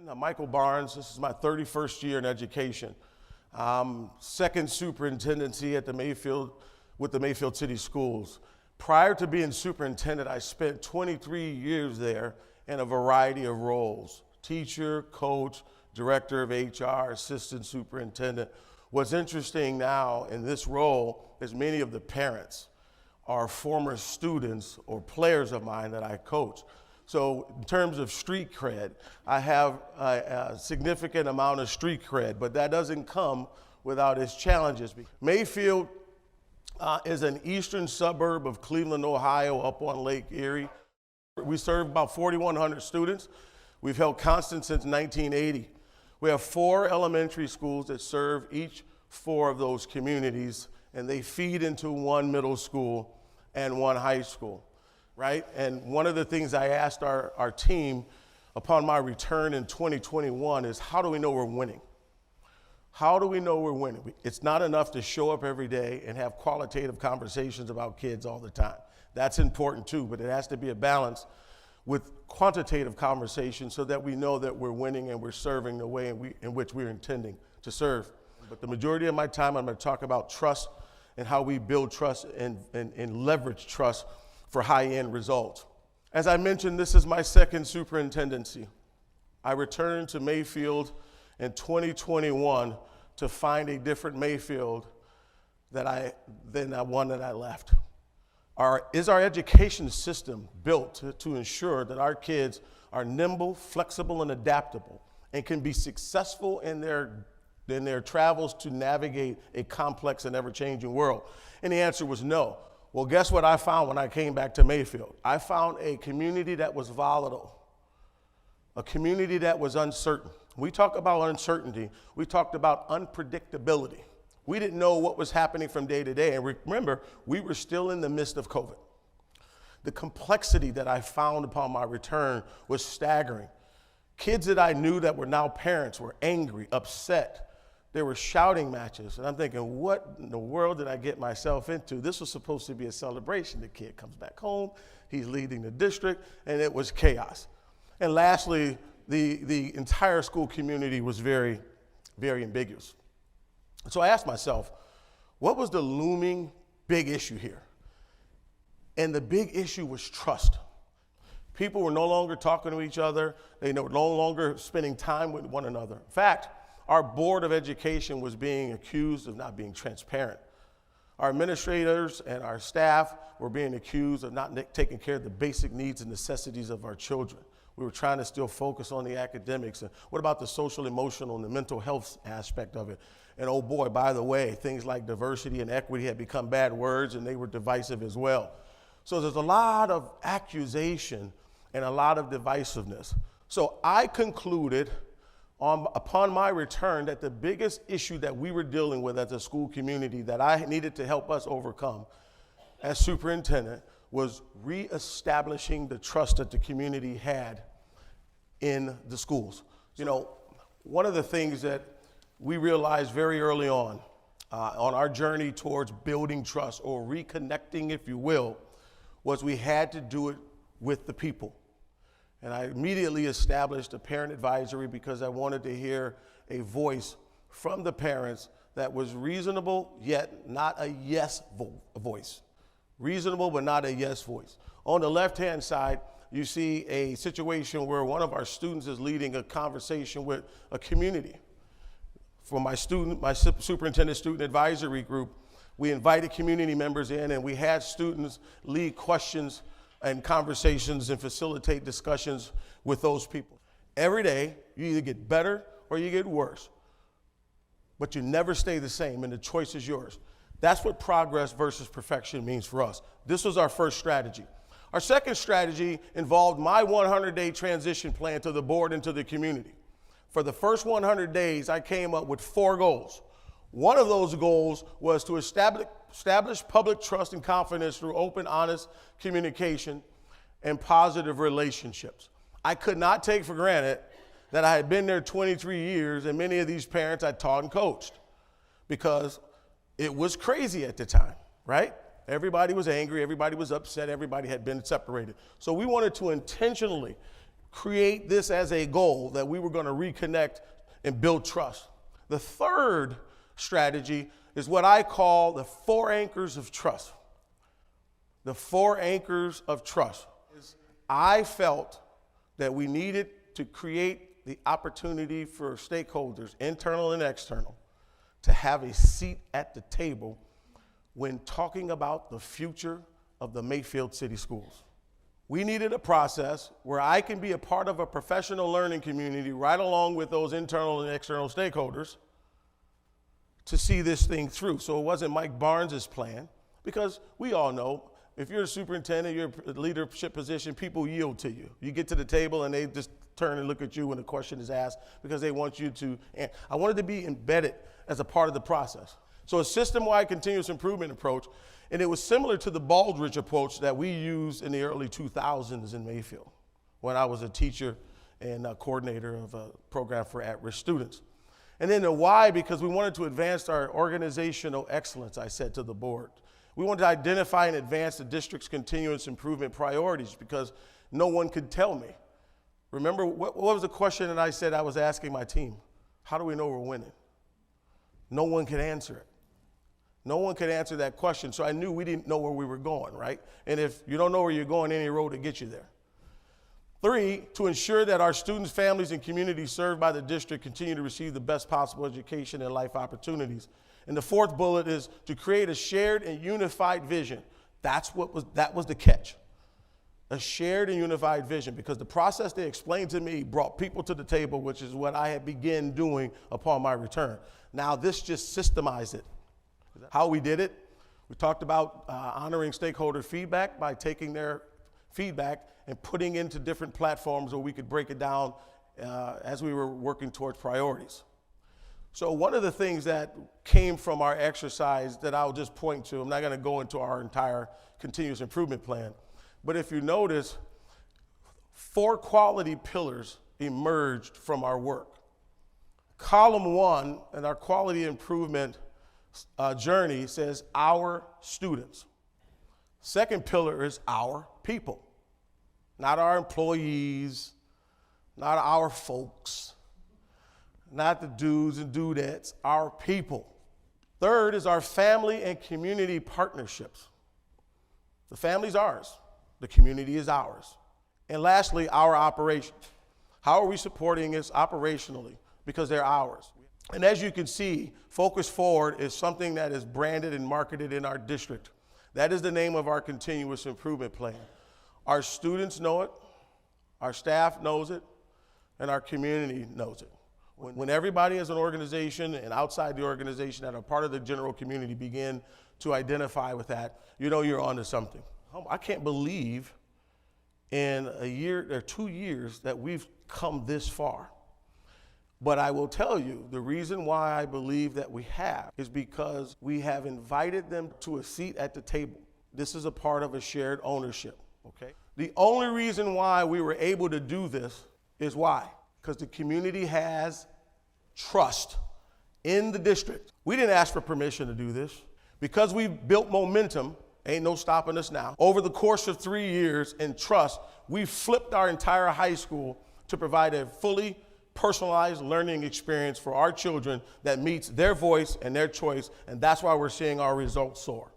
I'm Michael Barnes. This is my 31st year in education. Second superintendency at with the Mayfield City Schools. Prior to being superintendent, I spent 23 years there in a variety of roles: teacher, coach, director of HR, assistant superintendent. What's interesting now in this role is many of the parents are former students or players of mine that I coach. So in terms of street cred, I have a significant amount of street cred, but that doesn't come without its challenges. Mayfield is an eastern suburb of Cleveland, Ohio, up on Lake Erie. We serve about 4,100 students. We've held constant since 1980. We have 4 elementary schools that serve each 4 of those communities, and they feed into 1 middle school and 1 high school. Right? And one of the things I asked our team upon my return in 2021 is, how do we know we're winning? How do we know we're winning? It's not enough to show up every day and have qualitative conversations about kids all the time. That's important too, but it has to be a balance with quantitative conversations so that we know that we're winning and we're serving the way in which we're intending to serve. But the majority of my time, I'm going to talk about trust and how we build trust and leverage trust for high-end results. As I mentioned, this is my second superintendency. I returned to Mayfield in 2021 to find a different Mayfield than the one that I left. Is our education system built to ensure that our kids are nimble, flexible, and adaptable, and can be successful in their travels to navigate a complex and ever-changing world? And the answer was no. Well, guess what I found when I came back to Mayfield? I found a community that was volatile, a community that was uncertain. We talk about uncertainty. We talked about unpredictability. We didn't know what was happening from day to day. And remember, we were still in the midst of COVID. The complexity that I found upon my return was staggering. Kids that I knew that were now parents were angry, upset. There were shouting matches, and I'm thinking, what in the world did I get myself into? This was supposed to be a celebration. The kid comes back home, he's leading the district, and it was chaos. And lastly, the entire school community was very, very ambiguous. So I asked myself, what was the looming big issue here? And the big issue was trust. People were no longer talking to each other. They were no longer spending time with one another. In fact, our Board of Education was being accused of not being transparent. Our administrators and our staff were being accused of not taking care of the basic needs and necessities of our children. We were trying to still focus on the academics. And what about the social, emotional, and the mental health aspect of it? And oh boy, by the way, things like diversity and equity had become bad words, and they were divisive as well. So there's a lot of accusation and a lot of divisiveness. So I concluded upon my return that the biggest issue that we were dealing with as a school community that I needed to help us overcome as superintendent was reestablishing the trust that the community had in the schools. You know, one of the things that we realized very early on our journey towards building trust, or reconnecting, if you will, was we had to do it with the people. And I immediately established a parent advisory because I wanted to hear a voice from the parents that was reasonable, yet not a yes voice. Reasonable, but not a yes voice. On the left-hand side, you see a situation where one of our students is leading a conversation with a community. For my superintendent student advisory group, we invited community members in, and we had students lead questions and conversations and facilitate discussions with those people. Every day, you either get better or you get worse, but you never stay the same, and the choice is yours. That's what progress versus perfection means for us. This was our first strategy. Our second strategy involved my 100-day transition plan to the board and to the community. For the first 100 days, I came up with 4 goals. One of those goals was to establish public trust and confidence through open, honest communication and positive relationships. I could not take for granted that I had been there 23 years, and many of these parents I taught and coached, because it was crazy at the time, right? Everybody was angry, everybody was upset, everybody had been separated. So we wanted to intentionally create this as a goal that we were going to reconnect and build trust. The third strategy is what I call the 4 anchors of trust. The 4 anchors of trust. I felt that we needed to create the opportunity for stakeholders, internal and external, to have a seat at the table when talking about the future of the Mayfield City Schools. We needed a process where I can be a part of a professional learning community right along with those internal and external stakeholders to see this thing through. So it wasn't Mike Barnes's plan, because we all know if you're a superintendent, you're in a leadership position, people yield to you. You get to the table and they just turn and look at you when a question is asked because they want you to. And I wanted to be embedded as a part of the process. So a system-wide continuous improvement approach, and it was similar to the Baldrige approach that we used in the early 2000s in Mayfield when I was a teacher and a coordinator of a program for at-risk students. And then the why, because we wanted to advance our organizational excellence, I said to the board. We wanted to identify and advance the district's continuous improvement priorities because no one could tell me. Remember, what was the question that I said I was asking my team? How do we know we're winning? No one could answer it. No one could answer that question, so I knew we didn't know where we were going, right? And if you don't know where you're going, any road to get you there. 3, to ensure that our students, families, and communities served by the district continue to receive the best possible education and life opportunities. And the 4th bullet is to create a shared and unified vision. That was the catch. A shared and unified vision, because the process they explained to me brought people to the table, which is what I had begun doing upon my return. Now this just systemized it. How we did it, we talked about honoring stakeholder feedback by taking their feedback and putting into different platforms where we could break it down as we were working towards priorities. So one of the things that came from our exercise that I'll just point to, I'm not going to go into our entire continuous improvement plan, but if you notice, 4 quality pillars emerged from our work. Column 1 in our quality improvement journey says our students. 2nd pillar is our people, not our employees, not our folks, not the dudes and dudettes, our people. 3rd is our family and community partnerships. The family's ours, the community is ours. And lastly, our operations. How are we supporting this operationally? Because they're ours. And as you can see, Focus Forward is something that is branded and marketed in our district. That is the name of our continuous improvement plan. Our students know it, our staff knows it, and our community knows it. When everybody as an organization and outside the organization that are part of the general community begin to identify with that, you know you're onto something. I can't believe in a year or 2 years that we've come this far. But I will tell you, the reason why I believe that we have is because we have invited them to a seat at the table. This is a part of a shared ownership, okay? The only reason why we were able to do this is why? Because the community has trust in the district. We didn't ask for permission to do this. Because we've built momentum, ain't no stopping us now. Over the course of 3 years in trust, we've flipped our entire high school to provide a fully personalized learning experience for our children that meets their voice and their choice, and that's why we're seeing our results soar.